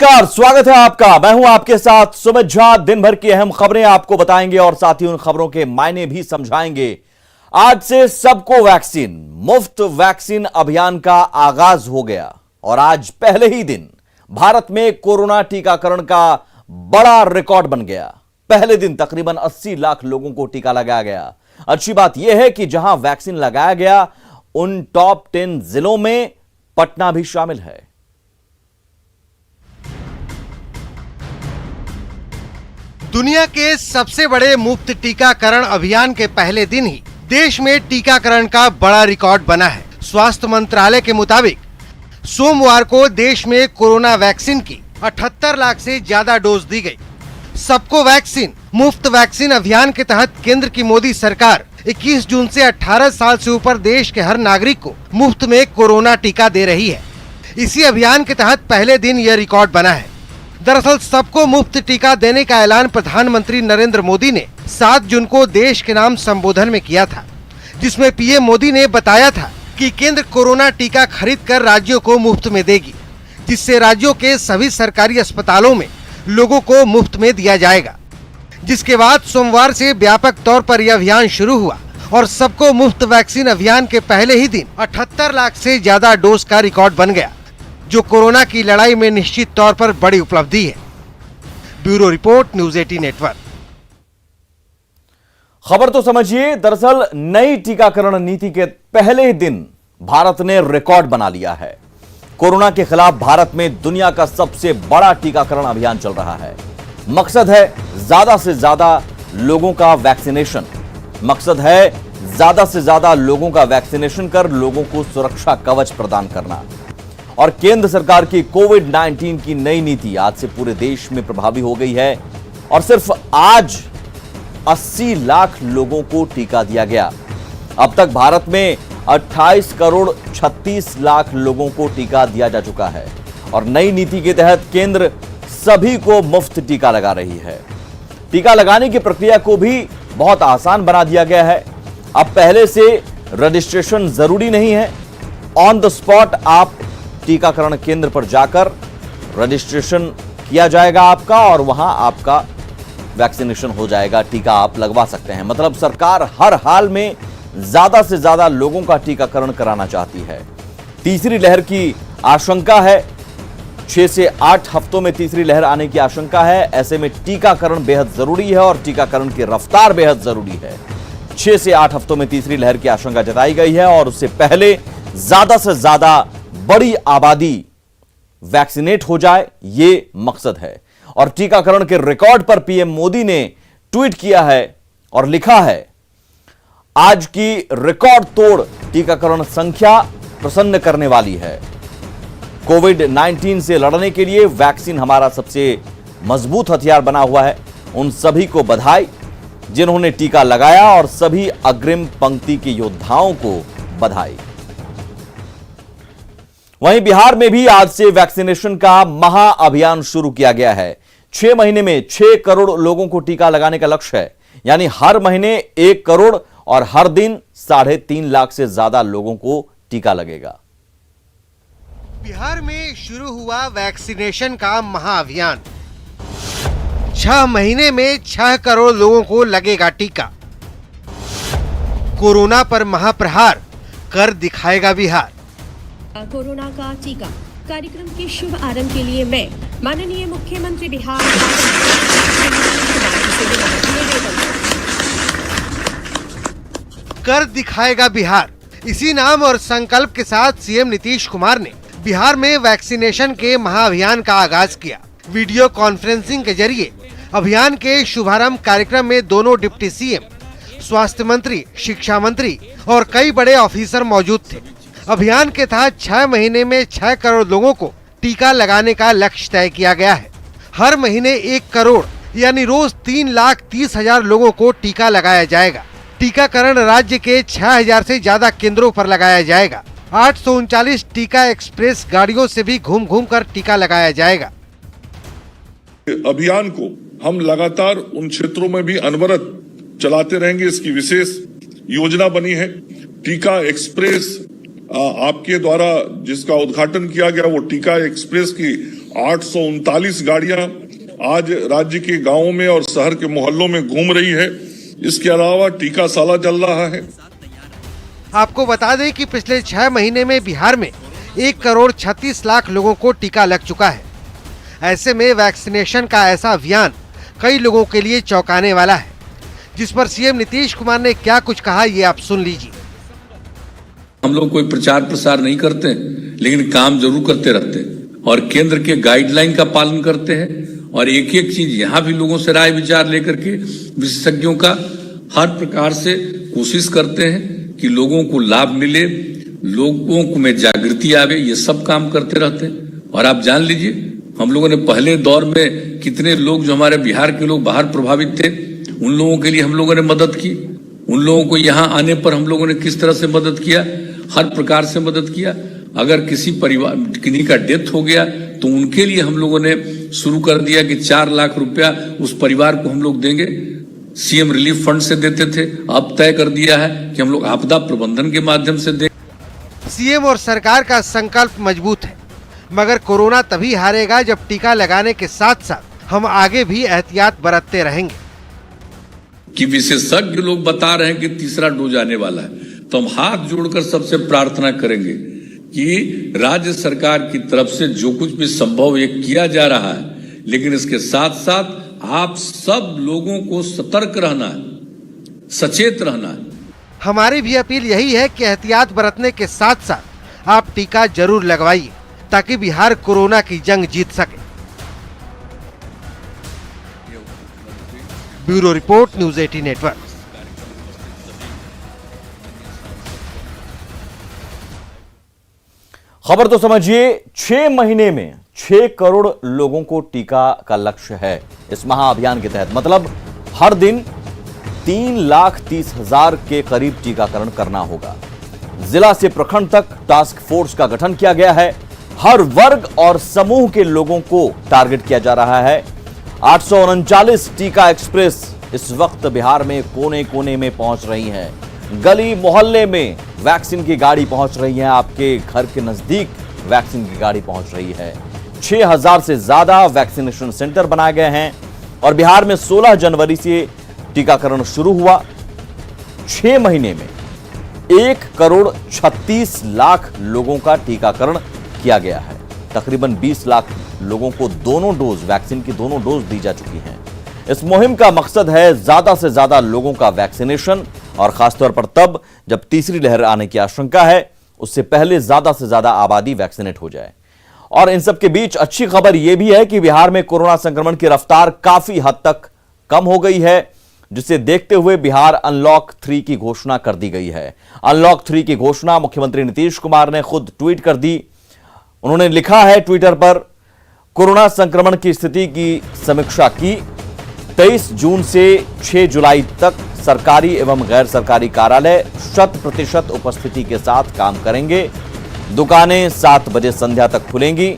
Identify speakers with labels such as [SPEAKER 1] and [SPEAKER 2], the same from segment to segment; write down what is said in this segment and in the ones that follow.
[SPEAKER 1] नमस्कार, स्वागत है आपका। मैं हूं आपके साथ सुमित झा। दिन भर की अहम खबरें आपको बताएंगे और साथ ही उन खबरों के मायने भी समझाएंगे। आज से सबको वैक्सीन, मुफ्त वैक्सीन अभियान का आगाज हो गया और आज पहले ही दिन भारत में कोरोना टीकाकरण का बड़ा रिकॉर्ड बन गया। पहले दिन तकरीबन 80 लाख लोगों को टीका लगाया गया। अच्छी बात यह है कि जहां वैक्सीन लगाया गया उन टॉप 10 जिलों में पटना भी शामिल है।
[SPEAKER 2] दुनिया के सबसे बड़े मुफ्त टीकाकरण अभियान के पहले दिन ही देश में टीकाकरण का बड़ा रिकॉर्ड बना है। स्वास्थ्य मंत्रालय के मुताबिक सोमवार को देश में कोरोना वैक्सीन की 78 लाख से ज्यादा डोज दी गई। सबको वैक्सीन मुफ्त वैक्सीन अभियान के तहत केंद्र की मोदी सरकार 21 जून से 18 साल से ऊपर देश के हर नागरिक को मुफ्त में कोरोना टीका दे रही है। इसी अभियान के तहत पहले दिन यह रिकॉर्ड बना है। दरअसल सबको मुफ्त टीका देने का ऐलान प्रधानमंत्री नरेंद्र मोदी ने 7 जून को देश के नाम संबोधन में किया था, जिसमें पीएम मोदी ने बताया था कि केंद्र कोरोना टीका खरीद कर राज्यों को मुफ्त में देगी, जिससे राज्यों के सभी सरकारी अस्पतालों में लोगों को मुफ्त में दिया जाएगा। जिसके बाद सोमवार से व्यापक तौर पर यह अभियान शुरू हुआ और सबको मुफ्त वैक्सीन अभियान के पहले ही दिन 78 लाख से ज्यादा डोज का रिकॉर्ड बन गया, जो कोरोना की लड़ाई में निश्चित तौर पर बड़ी उपलब्धि है। Bureau report, news 18 network.
[SPEAKER 1] खबर तो समझिए। दरअसल नई टीकाकरण नीति के पहले ही दिन भारत ने रिकॉर्ड बना लिया है। कोरोना के खिलाफ भारत में दुनिया का सबसे बड़ा टीकाकरण अभियान चल रहा है। मकसद है ज्यादा से ज्यादा लोगों का वैक्सीनेशन। मकसद है ज्यादा से ज्यादा लोगों का वैक्सीनेशन कर लोगों को सुरक्षा कवच प्रदान करना। और केंद्र सरकार की कोविड-19 की नई नीति आज से पूरे देश में प्रभावी हो गई है और सिर्फ आज 80 लाख लोगों को टीका दिया गया। अब तक भारत में 28 करोड़ 36 लाख लोगों को टीका दिया जा चुका है और नई नीति के तहत केंद्र सभी को मुफ्त टीका लगा रही है। टीका लगाने की प्रक्रिया को भी बहुत आसान बना दिया गया है। अब पहले से रजिस्ट्रेशन जरूरी नहीं है। ऑन द स्पॉट आप टीकाकरण केंद्र पर जाकर रजिस्ट्रेशन किया जाएगा आपका और वहां आपका वैक्सीनेशन हो जाएगा, टीका आप लगवा सकते हैं। मतलब सरकार हर हाल में ज्यादा से ज्यादा लोगों का टीकाकरण कराना चाहती है। तीसरी लहर की आशंका है, 6 से 8 हफ्तों में तीसरी लहर आने की आशंका है। ऐसे में टीकाकरण बेहद जरूरी है और टीकाकरण की रफ्तार बेहद जरूरी है। 6 से 8 हफ्तों में तीसरी लहर की आशंका जताई गई है और उससे पहले ज्यादा से ज्यादा बड़ी आबादी वैक्सीनेट हो जाए, यह मकसद है। और टीकाकरण के रिकॉर्ड पर पीएम मोदी ने ट्वीट किया है और लिखा है, आज की रिकॉर्ड तोड़ टीकाकरण संख्या प्रसन्न करने वाली है। कोविड-19 से लड़ने के लिए वैक्सीन हमारा सबसे मजबूत हथियार बना हुआ है। उन सभी को बधाई जिन्होंने टीका लगाया और सभी अग्रिम पंक्ति के योद्धाओं को बधाई। वहीं बिहार में भी आज से वैक्सीनेशन का महा अभियान शुरू किया गया है। 6 महीने में 6 करोड़ लोगों को टीका लगाने का लक्ष्य है, यानी हर महीने 1 करोड़ और हर दिन 3.5 लाख से ज्यादा लोगों को टीका लगेगा।
[SPEAKER 2] बिहार में शुरू हुआ वैक्सीनेशन का महाअभियान। 6 महीने में 6 करोड़ लोगों को लगेगा टीका। कोरोना पर महाप्रहार कर दिखाएगा बिहार।
[SPEAKER 3] कोरोना का टीका कार्यक्रम के शुभ आरंभ के लिए मैं माननीय मुख्यमंत्री बिहार
[SPEAKER 2] कर दिखाएगा बिहार। इसी नाम और संकल्प के साथ सीएम नीतीश कुमार ने बिहार में वैक्सीनेशन के महाअभियान का आगाज किया। वीडियो कॉन्फ्रेंसिंग के जरिए अभियान के शुभारंभ कार्यक्रम में दोनों डिप्टी सीएम, स्वास्थ्य मंत्री, शिक्षा मंत्री और कई बड़े ऑफिसर मौजूद थे। अभियान के तहत 6 महीने में 6 करोड़ लोगों को टीका लगाने का लक्ष्य तय किया गया है। हर महीने 1 करोड़ यानी रोज 3,30,000 लोगों को टीका लगाया जाएगा। टीकाकरण राज्य के 6,000 से ज्यादा केंद्रों पर लगाया जाएगा। 839 टीका एक्सप्रेस गाड़ियों से भी घूम घूम कर टीका लगाया जाएगा।
[SPEAKER 4] अभियान को हम लगातार उन क्षेत्रों में भी अनवरत चलाते रहेंगे। इसकी विशेष योजना बनी है। टीका एक्सप्रेस आपके द्वारा जिसका उद्घाटन किया गया, वो टीका एक्सप्रेस की 839 गाड़ियां आज राज्य के गांवों में और शहर के मोहल्लों में घूम रही है। इसके अलावा टीका साला चल रहा है।
[SPEAKER 2] आपको बता दें कि पिछले 6 महीने में बिहार में 1,36,00,000 लोगों को टीका लग चुका है। ऐसे में वैक्सीनेशन का ऐसा अभियान कई लोगों के लिए चौंकाने वाला है, जिस पर सीएम नीतीश कुमार ने क्या कुछ कहा ये आप सुन लीजिए।
[SPEAKER 5] हम लोग कोई प्रचार प्रसार नहीं करते, लेकिन काम जरूर करते रहते हैं और केंद्र के गाइडलाइन का पालन करते हैं और एक एक चीज यहाँ भी लोगों से राय विचार लेकर के विशेषज्ञों का हर प्रकार से कोशिश करते हैं कि लोगों को लाभ मिले, लोगों को में जागृति आवे, ये सब काम करते रहते हैं। और आप जान लीजिए हम लोगों ने पहले दौर में कितने लोग जो हमारे बिहार के लोग बाहर प्रभावित थे, उन लोगों के लिए हम लोगों ने मदद की। उन लोगों को यहाँ आने पर हम लोगों ने किस तरह से मदद किया, हर प्रकार से मदद किया। अगर किसी परिवार किन्हीं का डेथ हो गया तो उनके लिए हम लोगों ने शुरू कर दिया कि 4 लाख रुपया उस परिवार को हम लोग देंगे। सीएम रिलीफ फंड से देते थे, अब तय कर दिया है कि हम लोग आपदा प्रबंधन के माध्यम से दें।
[SPEAKER 2] सीएम और सरकार का संकल्प मजबूत है, मगर कोरोना तभी हारेगा जब टीका लगाने के साथ साथ हम आगे भी एहतियात बरतते रहेंगे।
[SPEAKER 5] कि विशेषज्ञ लोग बता रहे हैं कि तीसरा डोज आने वाला है, तो हम हाथ जोड़कर सबसे प्रार्थना करेंगे कि राज्य सरकार की तरफ से जो कुछ भी संभव ये किया जा रहा है, लेकिन इसके साथ साथ आप सब लोगों को सतर्क रहना है, सचेत रहना है।
[SPEAKER 2] हमारी भी अपील यही है कि एहतियात बरतने के साथ साथ आप टीका जरूर लगवाइए, ताकि बिहार कोरोना की जंग जीत सके। Bureau report, news 18 network.
[SPEAKER 1] खबर तो समझिए, 6 महीने में 6 करोड़ लोगों को टीका का लक्ष्य है इस महाअभियान के तहत। मतलब हर दिन 3,30,000 के करीब टीकाकरण करना होगा। जिला से प्रखंड तक टास्क फोर्स का गठन किया गया है। हर वर्ग और समूह के लोगों को टारगेट किया जा रहा है। 839 टीका एक्सप्रेस इस वक्त बिहार में कोने कोने में पहुंच रही हैं। गली मोहल्ले में वैक्सीन की गाड़ी पहुंच रही है, आपके घर के नजदीक वैक्सीन की गाड़ी पहुंच रही है। 6,000 से ज्यादा वैक्सीनेशन सेंटर बनाए गए हैं और बिहार में 16 जनवरी से टीकाकरण शुरू हुआ। 6 महीने में 1,36,00,000 लोगों का टीकाकरण किया गया है। तकरीबन 20 लाख लोगों को दोनों डोज, वैक्सीन की दोनों डोज दी जा चुकी हैं। इस मुहिम का मकसद है ज्यादा से ज्यादा लोगों का वैक्सीनेशन, और खासतौर पर तब जब तीसरी लहर आने की आशंका है, उससे पहले ज्यादा से ज्यादा आबादी वैक्सीनेट हो जाए। और इन सब के बीच अच्छी खबर यह भी है कि बिहार में कोरोना संक्रमण की रफ्तार काफी हद तक कम हो गई है, जिसे देखते हुए बिहार अनलॉक 3 की घोषणा कर दी गई है। अनलॉक 3 की घोषणा मुख्यमंत्री नीतीश कुमार ने खुद ट्वीट कर दी। उन्होंने लिखा है ट्विटर पर, कोरोना संक्रमण की स्थिति की समीक्षा की। 23 जून से 6 जुलाई तक सरकारी एवं गैर सरकारी कार्यालय 100% उपस्थिति के साथ काम करेंगे। दुकानें 7 बजे संध्या तक खुलेंगी।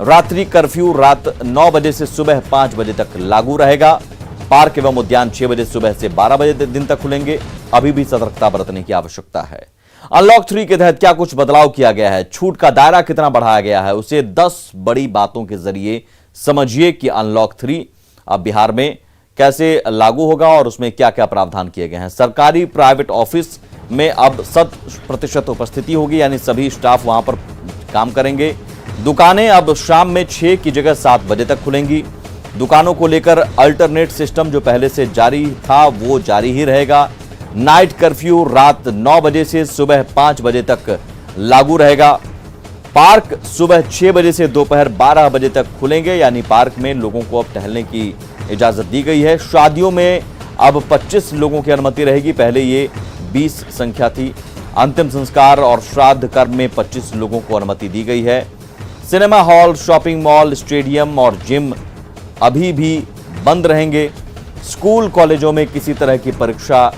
[SPEAKER 1] रात्रि कर्फ्यू रात 9 बजे से सुबह 5 बजे तक लागू रहेगा। पार्क एवं उद्यान 6 बजे सुबह से 12 बजे दिन तक खुलेंगे। अभी भी सतर्कता बरतने की आवश्यकता है। अनलॉक 3 के तहत क्या कुछ बदलाव किया गया है, छूट का दायरा कितना बढ़ाया गया है, उसे 10 बड़ी बातों के जरिए समझिए कि अनलॉक 3 अब बिहार में कैसे लागू होगा और उसमें क्या क्या प्रावधान किए गए हैं। सरकारी प्राइवेट ऑफिस में अब 100% उपस्थिति होगी, यानी सभी स्टाफ वहां पर काम करेंगे। दुकानें अब शाम में 6 की जगह 7 बजे तक खुलेंगी। दुकानों को लेकर अल्टरनेट सिस्टम जो पहले से जारी था वो जारी ही रहेगा। नाइट कर्फ्यू रात 9 बजे से सुबह 5 बजे तक लागू रहेगा। पार्क सुबह 6 बजे से दोपहर 12 बजे तक खुलेंगे, यानी पार्क में लोगों को अब टहलने की इजाजत दी गई है। शादियों में अब 25 लोगों की अनुमति रहेगी, पहले ये 20 संख्या थी। अंतिम संस्कार और श्राद्ध कर्म में 25 लोगों को अनुमति दी गई है। Cinema hall, shopping mall, stadium और जिम अभी भी बंद रहेंगे। स्कूल कॉलेजों में किसी तरह की परीक्षा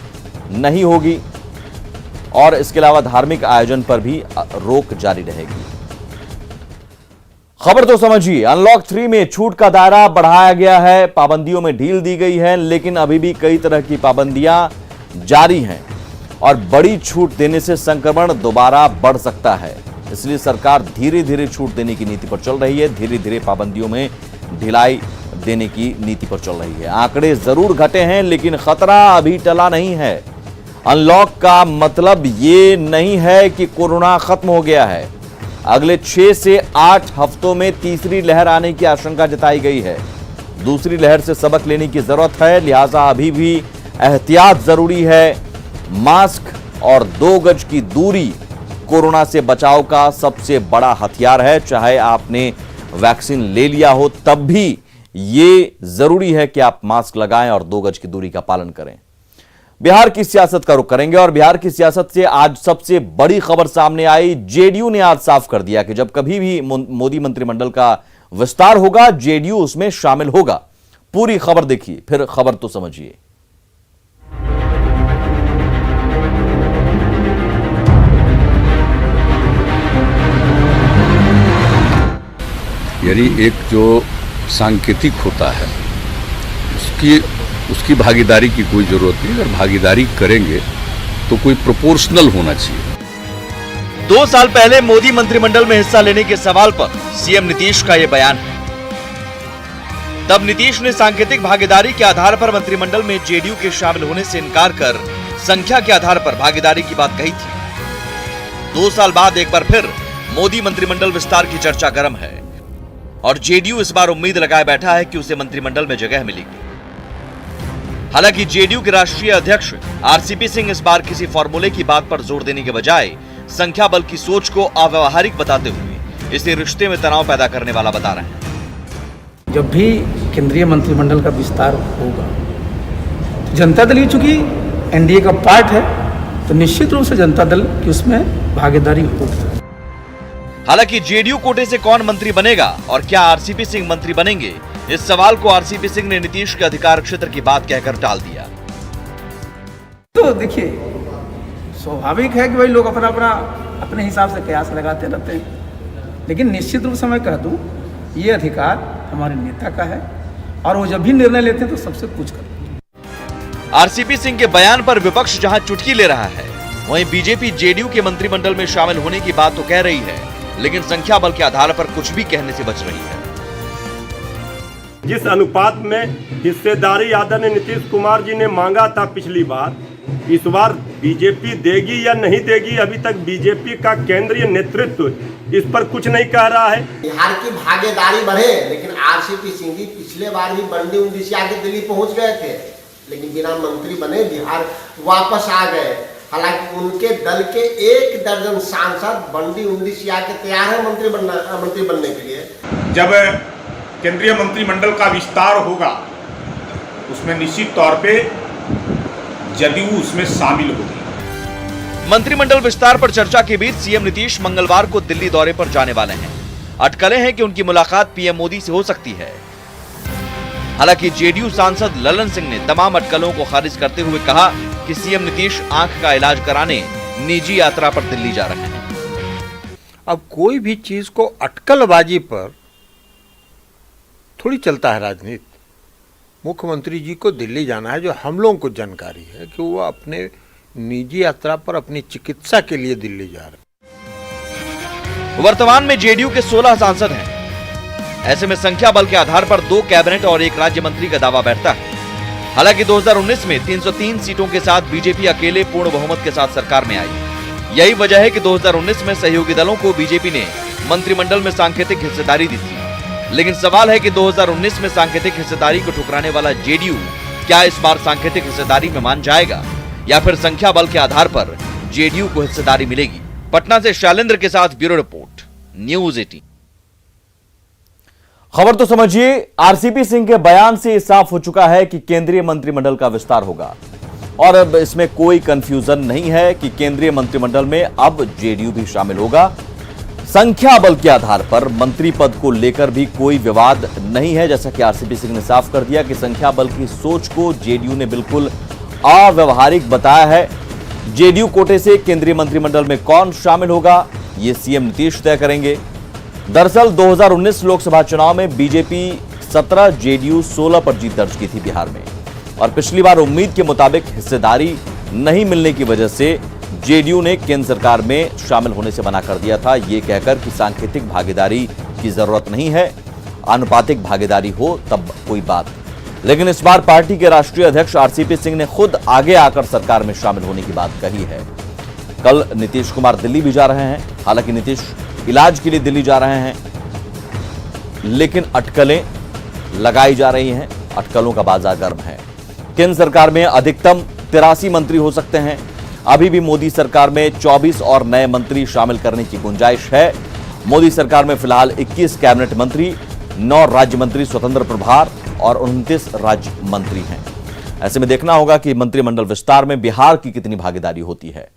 [SPEAKER 1] नहीं होगी और इसके अलावा धार्मिक आयोजन पर भी रोक जारी रहेगी। खबर तो समझिए, अनलॉक 3 में छूट का दायरा बढ़ाया गया है, पाबंदियों में ढील दी गई है, लेकिन अभी भी कई तरह की पाबंदियां जारी हैं और बड़ी छूट देने से संक्रमण दोबारा बढ़ सकता है। इसलिए सरकार धीरे धीरे छूट देने की नीति पर चल रही है, धीरे धीरे पाबंदियों में ढिलाई देने की नीति पर चल रही है। आंकड़े जरूर घटे हैं, लेकिन खतरा अभी टला नहीं है। अनलॉक का मतलब ये नहीं है कि कोरोना खत्म हो गया है। अगले 6 से 8 हफ्तों में तीसरी लहर आने की आशंका जताई गई है। दूसरी लहर से सबक लेने की जरूरत है, लिहाजा अभी भी एहतियात जरूरी है। मास्क और 2 गज की दूरी कोरोना से बचाव का सबसे बड़ा हथियार है। चाहे आपने वैक्सीन ले लिया हो, तब भी ये जरूरी है कि आप मास्क लगाएं और 2 गज की दूरी का पालन करें। बिहार की सियासत का रुख करेंगे और बिहार की सियासत से आज सबसे बड़ी खबर सामने आई। जेडीयू ने आज साफ कर दिया कि जब कभी भी मोदी मंत्रिमंडल का विस्तार होगा, जेडीयू उसमें शामिल होगा। पूरी खबर देखिए, फिर खबर तो समझिए।
[SPEAKER 5] यानी एक जो सांकेतिक होता है उसकी भागीदारी की कोई जरूरत नहीं। अगर भागीदारी करेंगे तो कोई प्रोपोर्शनल होना चाहिए।
[SPEAKER 1] 2 साल पहले मोदी मंत्रिमंडल में हिस्सा लेने के सवाल पर सीएम नीतीश का यह बयान है। तब नीतीश ने सांकेतिक भागीदारी के आधार पर मंत्रिमंडल में जेडीयू के शामिल होने से इनकार कर संख्या के आधार पर भागीदारी की बात कही थी। 2 साल बाद एक बार फिर मोदी मंत्रिमंडल विस्तार की चर्चा गर्म है और जेडीयू इस बार उम्मीद लगाए बैठा है कि उसे मंत्रिमंडल में जगह मिलेगी। हालांकि जेडीयू के राष्ट्रीय अध्यक्ष आरसीपी सिंह इस बार किसी फॉर्मूले की बात पर जोर देने के बजाय संख्या बल की सोच को अव्यावहारिक बताते हुए इसे रिश्ते में तनाव पैदा करने वाला बता रहे हैं।
[SPEAKER 6] जब भी केंद्रीय मंत्रिमंडल का विस्तार होगा, जनता दल ही चूंकि एनडीए का पार्ट है, तो निश्चित रूप से जनता दल की उसमें भागीदारी होगी।
[SPEAKER 1] हालांकि जेडीयू कोटे से कौन मंत्री बनेगा और क्या आरसीपी सिंह मंत्री बनेंगे, इस सवाल को आरसीपी सिंह ने नीतीश के अधिकार क्षेत्र की बात कहकर टाल दिया।
[SPEAKER 6] तो देखिए, स्वाभाविक है कि भाई लोग अपने हिसाब से कयास लगाते रहते हैं, लेकिन निश्चित रूप से मैं कह दूं, ये अधिकार हमारे नेता का है और वो जब भी निर्णय लेते हैं तो सबसे पूछ कर।
[SPEAKER 1] आरसीपी सिंह के बयान पर विपक्ष जहां चुटकी ले रहा है, वहीं बीजेपी जेडीयू के मंत्रिमंडल में शामिल होने की बात तो कह रही है, लेकिन संख्या बल के आधार पर कुछ भी कहने से बच रही है।
[SPEAKER 7] जिस अनुपात में हिस्सेदारी आदरणीय नीतीश कुमार जी ने मांगा था पिछली बार, इस बार बीजेपी देगी या नहीं देगी, अभी तक बीजेपी का केंद्रीय नेतृत्व इस पर कुछ नहीं कह रहा है।
[SPEAKER 8] बिहार की भागीदारी बढ़े, लेकिन आरसीपी सिंह जी पिछले बार भी बंडी उंडी से आके दिल्ली पहुंच गए थे, लेकिन बिना मंत्री बने बिहार वापस आ गए। हालांकि उनके दल के 1 दर्जन सांसद बंडी उंडी से आके तैयार है मंत्री बनने के लिए।
[SPEAKER 9] जब केंद्रीय मंत्रिमंडल का विस्तार होगा, उसमें निश्चित तौर पे जदयू उसमें शामिल होगी।
[SPEAKER 1] मंत्रिमंडल विस्तार पर चर्चा के बीच सीएम नीतीश मंगलवार को दिल्ली दौरे पर जाने वाले हैं। अटकलें हैं कि उनकी मुलाकात पीएम मोदी से हो सकती है। हालांकि जेडीयू सांसद ललन सिंह ने तमाम अटकलों को खारिज करते हुए कहा कि सीएम नीतीश आंख का इलाज कराने निजी यात्रा पर दिल्ली जा रहे हैं।
[SPEAKER 2] अब कोई भी चीज को अटकलबाजी पर थोड़ी चलता है राजनीति। मुख्यमंत्री जी को दिल्ली जाना है, जो हम लोगों को जानकारी है कि वो अपने निजी यात्रा पर अपनी चिकित्सा के लिए दिल्ली जा रहे हैं।
[SPEAKER 1] वर्तमान में जेडीयू के 16 सांसद हैं। ऐसे में संख्या बल के आधार पर 2 कैबिनेट और 1 राज्य मंत्री का दावा बैठता है। हालांकि 2019 में 303 सीटों के साथ बीजेपी अकेले पूर्ण बहुमत के साथ सरकार में आई। यही वजह है कि 2019 में सहयोगी दलों को बीजेपी ने मंत्रिमंडल में सांकेतिक हिस्सेदारी दी थी। लेकिन सवाल है कि 2019 में सांकेतिक हिस्सेदारी को ठुकराने वाला जेडीयू क्या इस बार सांकेतिक हिस्सेदारी में मान जाएगा या फिर संख्या बल के आधार पर जेडीयू को हिस्सेदारी मिलेगी। पटना से शैलेंद्र के साथ ब्यूरो रिपोर्ट, न्यूज 18। खबर तो समझिए, आरसीपी सिंह के बयान से साफ हो चुका है कि केंद्रीय मंत्रिमंडल का विस्तार होगा और अब इसमें कोई कंफ्यूजन नहीं है कि केंद्रीय मंत्रिमंडल में अब जेडीयू भी शामिल होगा। संख्या बल के आधार पर मंत्री पद को लेकर भी कोई विवाद नहीं है, जैसा कि आरसीपी सिंह ने साफ कर दिया कि संख्या बल की सोच को जेडीयू ने बिल्कुल अव्यवहारिक बताया है। जेडीयू कोटे से केंद्रीय मंत्रिमंडल में कौन शामिल होगा, ये सीएम नीतीश तय करेंगे। दरअसल 2019 लोकसभा चुनाव में बीजेपी 17, जेडीयू 16 पर जीत दर्ज की थी बिहार में, और पिछली बार उम्मीद के मुताबिक हिस्सेदारी नहीं मिलने की वजह से जेडीयू ने केंद्र सरकार में शामिल होने से मना कर दिया था, ये कहकर कि सांकेतिक भागीदारी की जरूरत नहीं है, आनुपातिक भागीदारी हो तब कोई बात। लेकिन इस बार पार्टी के राष्ट्रीय अध्यक्ष आरसीपी सिंह ने खुद आगे आकर सरकार में शामिल होने की बात कही है। कल नीतीश कुमार दिल्ली भी जा रहे हैं। हालांकि नीतीश इलाज के लिए दिल्ली जा रहे हैं, लेकिन अटकलें लगाई जा रही हैं। अटकलों का बाजार गर्म है। केंद्र सरकार में अधिकतम 83 मंत्री हो सकते हैं। अभी भी मोदी सरकार में 24 और नए मंत्री शामिल करने की गुंजाइश है। मोदी सरकार में फिलहाल 21 कैबिनेट मंत्री, 9 राज्य मंत्री स्वतंत्र प्रभार और 29 राज्य मंत्री हैं। ऐसे में देखना होगा कि मंत्रिमंडल विस्तार में बिहार की कितनी भागीदारी होती है।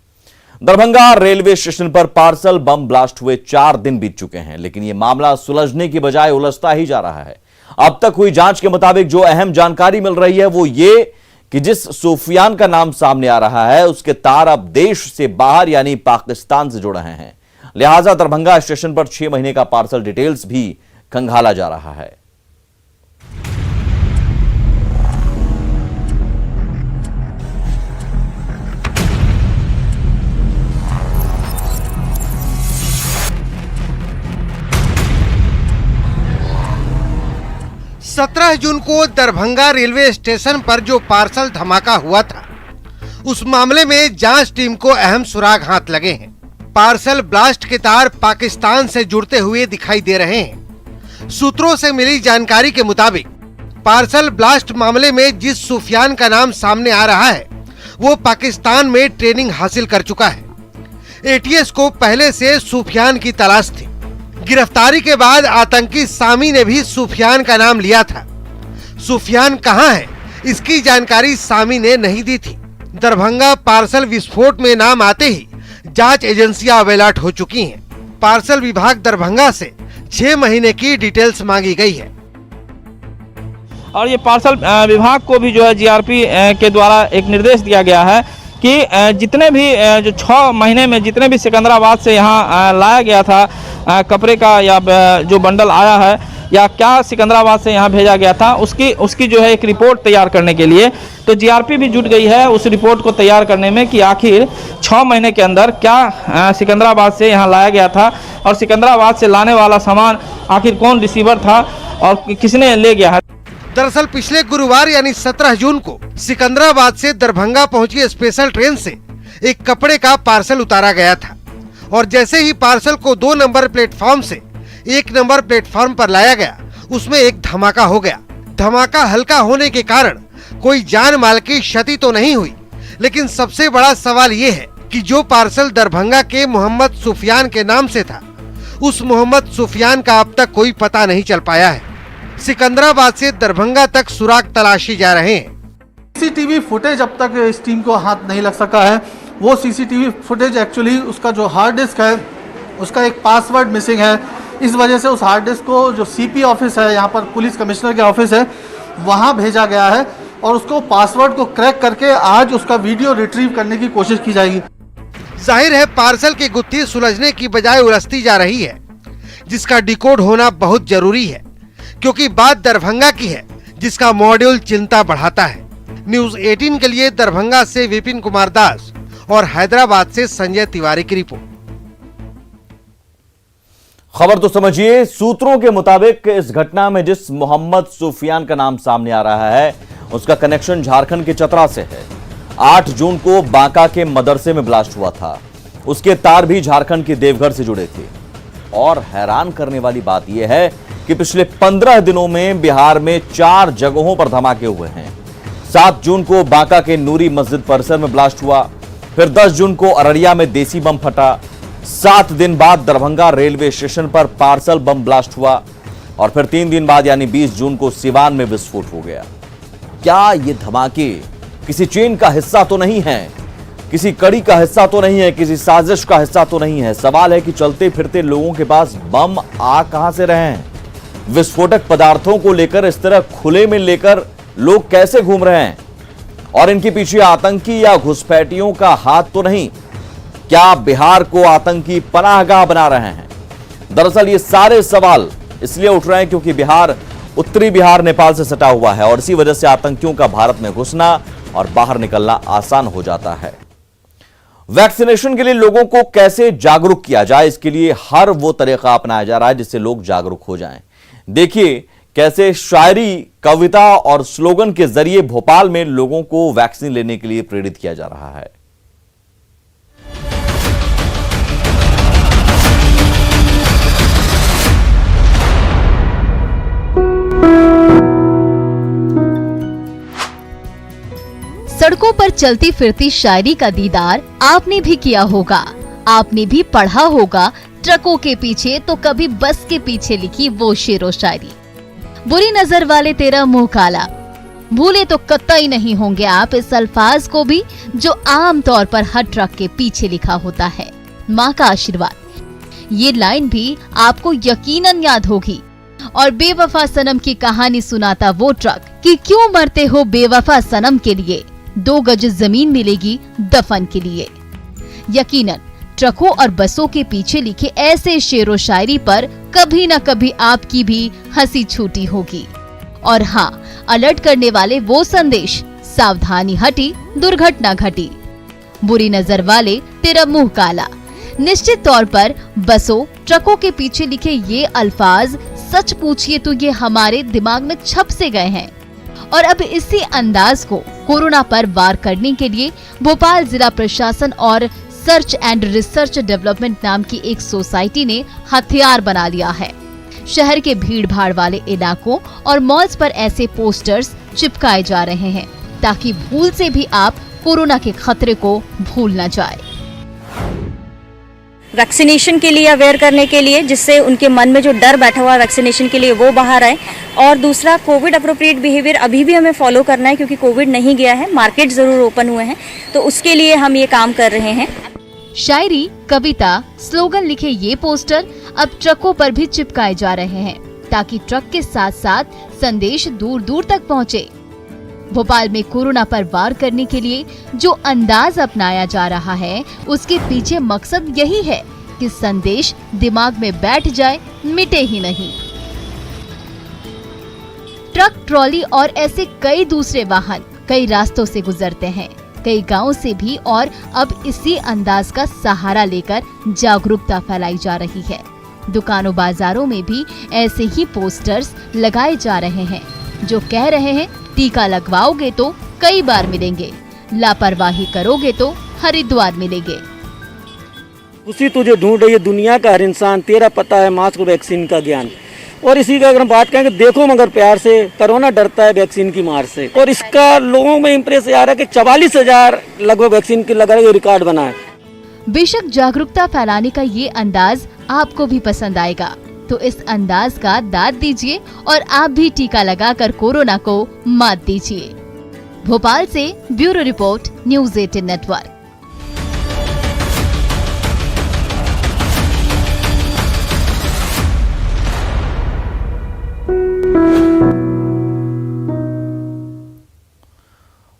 [SPEAKER 1] दरभंगा रेलवे स्टेशन पर पार्सल बम ब्लास्ट हुए 4 दिन बीत चुके हैं, लेकिन यह मामला सुलझने की बजाय उलझता ही जा रहा है। अब तक हुई जांच के मुताबिक जो अहम जानकारी मिल रही है वो ये कि जिस सुफियान का नाम सामने आ रहा है उसके तार अब देश से बाहर यानी पाकिस्तान से जुड़ रहे हैं। लिहाजा दरभंगा स्टेशन पर 6 महीने का पार्सल डिटेल्स भी खंगाला जा रहा है।
[SPEAKER 2] सत्रह जून को दरभंगा रेलवे स्टेशन पर जो पार्सल धमाका हुआ था, उस मामले में जांच टीम को अहम सुराग हाथ लगे हैं। पार्सल ब्लास्ट के तार पाकिस्तान से जुड़ते हुए दिखाई दे रहे हैं। सूत्रों से मिली जानकारी के मुताबिक पार्सल ब्लास्ट मामले में जिस सुफियान का नाम सामने आ रहा है वो पाकिस्तान में ट्रेनिंग हासिल कर चुका है। एटीएस को पहले से सुफियान की तलाश थी। गिरफ्तारी के बाद आतंकी सामी ने भी सुफियान का नाम लिया था। सुफियान कहां है इसकी जानकारी सामी ने नहीं दी थी। दरभंगा पार्सल विस्फोट में नाम आते ही जांच एजेंसियां अलर्ट हो चुकी हैं। पार्सल विभाग दरभंगा से 6 महीने की डिटेल्स मांगी गई है।
[SPEAKER 10] और ये पार्सल विभाग को भी जो है जीआरपी के द्वारा एक निर्देश दिया गया है कि जितने भी जो 6 महीने में जितने भी सिकंदराबाद से यहाँ लाया गया था कपड़े का या जो बंडल आया है या क्या सिकंदराबाद से यहाँ भेजा गया था उसकी जो है एक रिपोर्ट तैयार करने के लिए तो जीआरपी भी जुट गई है उस रिपोर्ट को तैयार करने में कि आखिर 6 महीने के अंदर क्या सिकंदराबाद से यहाँ लाया गया था और सिकंदराबाद से लाने वाला सामान आखिर कौन रिसीवर था और किसने ले गया है।
[SPEAKER 2] दरअसल पिछले गुरुवार यानी 17 जून को सिकंदराबाद से दरभंगा पहुंची स्पेशल ट्रेन से एक कपड़े का पार्सल उतारा गया था और जैसे ही पार्सल को 2 नंबर प्लेटफॉर्म से 1 नंबर प्लेटफॉर्म पर लाया गया उसमें एक धमाका हो गया। धमाका हल्का होने के कारण कोई जान माल की क्षति तो नहीं हुई, लेकिन सबसे बड़ा सवाल ये है कि जो पार्सल दरभंगा के मोहम्मद सुफियान के नाम से था उस मोहम्मद सुफियान का अब तक कोई पता नहीं चल पाया है। सिकंदराबाद से दरभंगा तक सुराग तलाशी जा रहे हैं।
[SPEAKER 11] सीसीटीवी फुटेज अब तक इस टीम को हाथ नहीं लग सका है। वो सीसीटीवी फुटेज एक्चुअली उसका जो हार्ड डिस्क है उसका एक पासवर्ड मिसिंग है। इस वजह से उस हार्ड डिस्क को जो सीपी ऑफिस है, यहाँ पर पुलिस कमिश्नर के ऑफिस है, वहाँ भेजा गया है और उसको पासवर्ड को क्रैक करके आज उसका वीडियो रिट्रीव करने की कोशिश की जाएगी।
[SPEAKER 2] जाहिर है पार्सल की गुत्थी सुलझने की बजाय उलझती जा रही है, जिसका डिकोड होना बहुत जरूरी है क्योंकि बात दरभंगा की है जिसका मॉड्यूल चिंता बढ़ाता है। न्यूज़ 18 के लिए दरभंगा से विपिन कुमार दास और हैदराबाद से संजय तिवारी की रिपोर्ट।
[SPEAKER 1] खबर तो समझिए, सूत्रों के मुताबिक इस घटना में जिस मोहम्मद सुफियान का नाम सामने आ रहा है उसका कनेक्शन झारखंड के चतरा से है। 8 जून को बांका के मदरसे में ब्लास्ट हुआ था, उसके तार भी झारखंड के देवघर से जुड़े थे। और हैरान करने वाली बात यह है कि पिछले 15 दिनों में बिहार में 4 जगहों पर धमाके हुए हैं। 7 जून को बांका के नूरी मस्जिद परिसर में ब्लास्ट हुआ, फिर 10 जून को अररिया में देसी बम फटा, 7 दिन बाद दरभंगा रेलवे स्टेशन पर पार्सल बम ब्लास्ट हुआ और फिर 3 दिन बाद यानी 20 जून को सिवान में विस्फोट हो गया। क्या ये धमाके किसी चेन का हिस्सा तो नहीं है, किसी कड़ी का हिस्सा तो नहीं है, किसी साजिश का हिस्सा तो नहीं है? सवाल है कि चलते फिरते लोगों के पास बम आ कहां से रहे हैं? विस्फोटक पदार्थों को लेकर इस तरह खुले में लेकर लोग कैसे घूम रहे हैं? और इनके पीछे आतंकी या घुसपैठियों का हाथ तो नहीं? क्या बिहार को आतंकी पनाहगाह बना रहे हैं? दरअसल ये सारे सवाल इसलिए उठ रहे हैं क्योंकि बिहार, उत्तरी बिहार नेपाल से सटा हुआ है और इसी वजह से आतंकियों का भारत में घुसना और बाहर निकलना आसान हो जाता है। वैक्सीनेशन के लिए लोगों को कैसे जागरूक किया जाए, इसके लिए हर वो तरीका अपनाया जा रहा है जिससे लोग जागरूक हो जाएं। देखिए कैसे शायरी, कविता और स्लोगन के जरिए भोपाल में लोगों को वैक्सीन लेने के लिए प्रेरित किया जा रहा है।
[SPEAKER 12] सड़कों पर चलती फिरती शायरी का दीदार आपने भी किया होगा। आपने भी पढ़ा होगा ट्रकों के पीछे तो कभी बस के पीछे लिखी वो शेरो शायरी। बुरी नजर वाले तेरा मुंह काला, भूले तो कतई नहीं होंगे आप इस अल्फाज को भी जो आम तौर पर हर ट्रक के पीछे लिखा होता है, माँ का आशीर्वाद। ये लाइन भी आपको यकीनन याद होगी। और बेवफा सनम की कहानी सुनाता वो ट्रक कि क्यों मरते हो बेवफा सनम के लिए, 2 गज जमीन मिलेगी दफन के लिए। यकीनन ट्रकों और बसों के पीछे लिखे ऐसे शेरो शायरी पर कभी न कभी आपकी भी हंसी छूटी होगी। और हाँ, अलर्ट करने वाले वो संदेश, सावधानी हटी दुर्घटना घटी, बुरी नजर वाले तेरा मुंह काला। निश्चित तौर पर बसों ट्रकों के पीछे लिखे ये अल्फाज सच पूछिए तो ये हमारे दिमाग में छप से गए हैं। और अब इसी अंदाज को कोरोना पर वार करने के लिए भोपाल जिला प्रशासन और सर्च एंड रिसर्च डेवलपमेंट नाम की एक सोसाइटी ने हथियार बना लिया है। शहर के भीड़ भाड़ वाले इलाकों और मॉल्स पर ऐसे पोस्टर्स चिपकाए जा रहे हैं ताकि भूल से भी आप कोरोना के खतरे को भूल न जाए।
[SPEAKER 13] वैक्सीनेशन के लिए अवेयर करने के लिए, जिससे उनके मन में जो डर बैठा हुआ है वैक्सीनेशन के लिए वो बाहर आए। और दूसरा, कोविड अप्रोप्रिएट बिहेवियर अभी भी हमें फॉलो करना है क्योंकि कोविड नहीं गया है, मार्केट जरूर ओपन हुए हैं, तो उसके लिए हम ये काम कर रहे हैं।
[SPEAKER 12] शायरी, कविता, स्लोगन लिखे ये पोस्टर अब ट्रकों पर भी चिपकाए जा रहे हैं ताकि ट्रक के साथ साथ संदेश दूर दूर तक पहुँचे। भोपाल में कोरोना पर वार करने के लिए जो अंदाज अपनाया जा रहा है उसके पीछे मकसद यही है कि संदेश दिमाग में बैठ जाए, मिटे ही नहीं। ट्रक, ट्रॉली और ऐसे कई दूसरे वाहन कई रास्तों से गुजरते हैं, कई गांवों से भी, और अब इसी अंदाज का सहारा लेकर जागरूकता फैलाई जा रही है। दुकानों बाजारों में भी ऐसे ही पोस्टर्स लगाए जा रहे हैं जो कह रहे हैं टीका लगवाओगे तो कई बार मिलेंगे, लापरवाही करोगे तो हरिद्वार मिलेंगे।
[SPEAKER 14] उसी तुझे ढूंढ रही है दुनिया का हर इंसान, तेरा पता है मास्क और वैक्सीन का ज्ञान। और इसी का अगर हम बात करें कि देखो मगर प्यार से, कोरोना डरता है वैक्सीन की मार से। और इसका लोगों में इम्प्रेस आ रहा है कि 44,000 लगभग वैक्सीन की लगा ये रिकॉर्ड बना है।
[SPEAKER 12] बेशक जागरूकता फैलाने का ये अंदाज आपको भी पसंद आएगा, तो इस अंदाज का दाद दीजिए और आप भी टीका लगाकर कोरोना को मात दीजिए। भोपाल से ब्यूरो रिपोर्ट, न्यूज़ 18 नेटवर्क।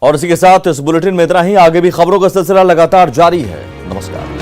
[SPEAKER 1] और इसी के साथ इस बुलेटिन में इतना ही। आगे भी खबरों का सिलसिला लगातार जारी है। नमस्कार।